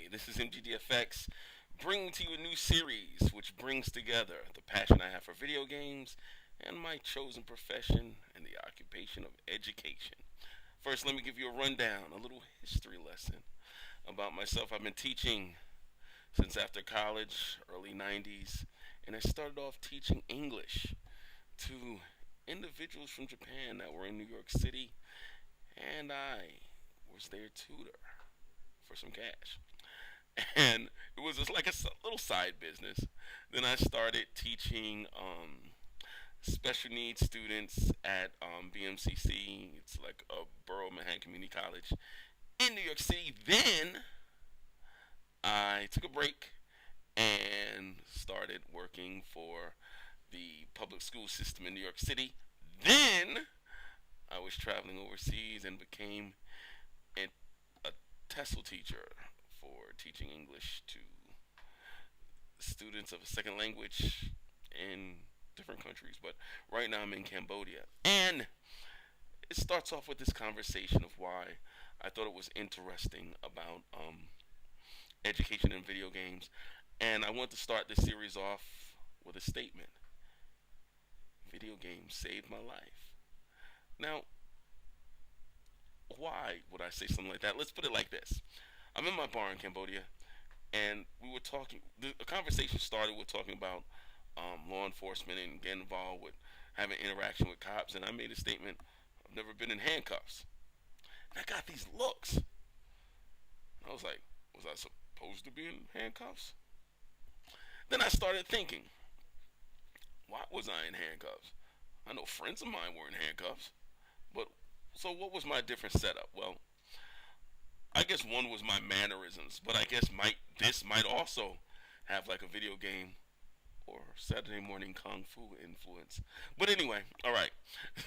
This is MGDFX bringing to you a new series which brings together the passion I have for video games and my chosen profession and the occupation of education. First, let me give you a rundown, a little history lesson about myself. I've been teaching since after college, early 90s, and I started off teaching English to individuals from Japan that were in New York City, and I was their tutor for some cash. And it was just like a little side business. Then I started teaching special needs students at BMCC. It's like a Borough Manhattan Community College in New York City. Then I took a break and started working for the public school system in New York City. Then I was traveling overseas and became a, a TESOL teacher for teaching English to students of a second language in different countries. But right now I'm in Cambodia. And it starts off with this conversation of why I thought it was interesting about education in video games. And I want to start this series off with a statement: video games saved my life. Now, why would I say something like that? Let's put it like this. I'm in my bar in Cambodia, and we were talking. The conversation started with talking about law enforcement and getting involved with having interaction with cops. And I made a statement: I've never been in handcuffs. And I got these looks. I was like, was I supposed to be in handcuffs? Then I started thinking, why was I in handcuffs? I know friends of mine were in handcuffs, but so what was my different setup? Well, I guess one was my mannerisms, but I guess this might also have like a video game or Saturday morning kung fu influence. But anyway, all right.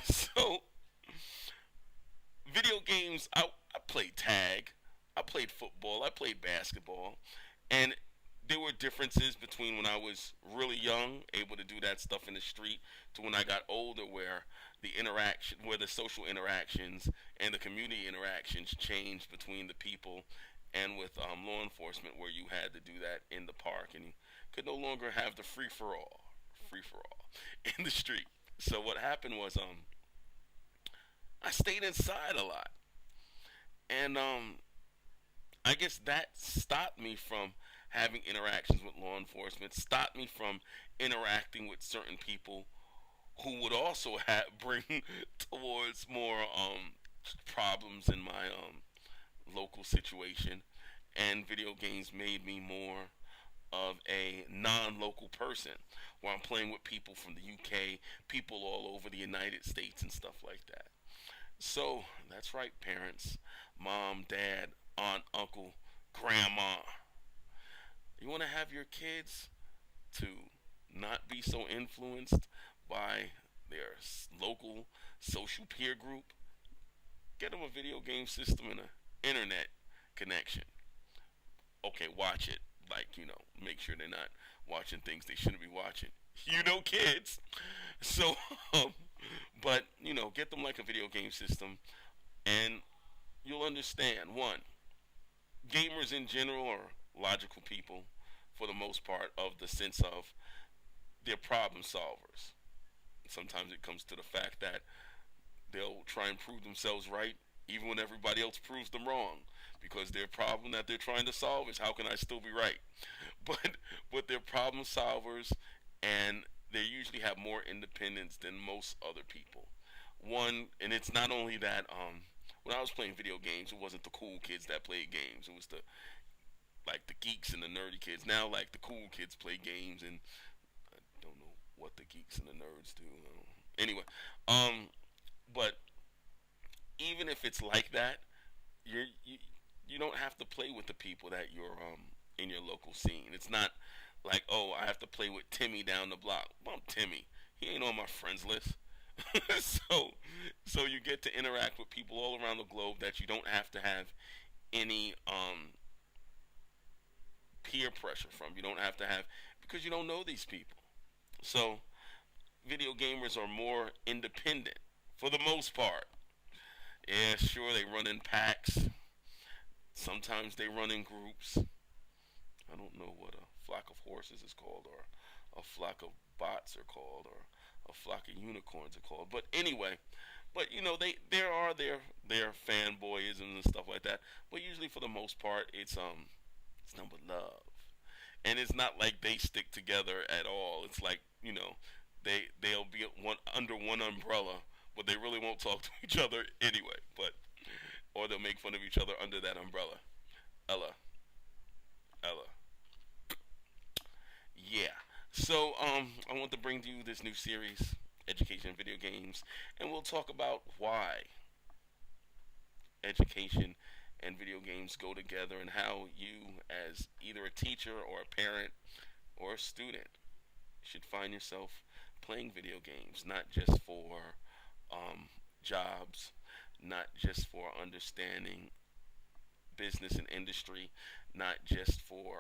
So video games, I played tag, I played football, I played basketball, and there were differences between when I was really young, able to do that stuff in the street, to when I got older, where where the social interactions and the community interactions changed between the people, and with law enforcement, where you had to do that in the park, and you could no longer have the free for all in the street. So what happened was, I stayed inside a lot, and I guess that stopped me from having interactions with law enforcement, stopped me from interacting with certain people who would also bring towards more problems in my local situation. And video games made me more of a non-local person, where I'm playing with people from the UK, people all over the United States, and stuff like that. So that's right, parents, mom, dad, aunt, uncle, grandma. You want to have your kids to not be so influenced by their local social peer group? Get them a video game system and an internet connection. Okay, watch it. Like, make sure they're not watching things they shouldn't be watching. Kids. So, but, get them like a video game system, and you'll understand. One, gamers in general are logical people for the most part, of the sense of they're problem solvers. Sometimes it comes to the fact that they'll try and prove themselves right even when everybody else proves them wrong, because their problem that they're trying to solve is, how can I still be right? But they're problem solvers, and they usually have more independence than most other people. One, and it's not only that. When I was playing video games, it wasn't the cool kids that played games. It was the geeks and the nerdy kids. Now, like, the cool kids play games, and I don't know what the geeks and the nerds do. Anyway, um, but even if it's like that, you don't have to play with the people that you're in your local scene. It's not like, oh, I have to play with Timmy down the block. Well, I'm Timmy. He ain't on my friends list. so so you get to interact with people all around the globe that you don't have to have any peer pressure from. You don't have to have, because you don't know these people. So video gamers are more independent for the most part. Yeah, sure, they run in packs. Sometimes they run in groups. I don't know what a flock of horses is called, or a flock of bots are called, or a flock of unicorns are called. But anyway, but there are their fanboyisms and stuff like that. But usually for the most part, it's number love, and it's not like they stick together at all. It's like they'll be one under one umbrella, but they really won't talk to each other anyway. But or they'll make fun of each other under that umbrella. Ella, Ella, yeah. So I want to bring to you this new series, Education in Video Games, and we'll talk about why education and video games go together, and how you, as either a teacher or a parent or a student, should find yourself playing video games, not just for jobs, not just for understanding business and industry, not just for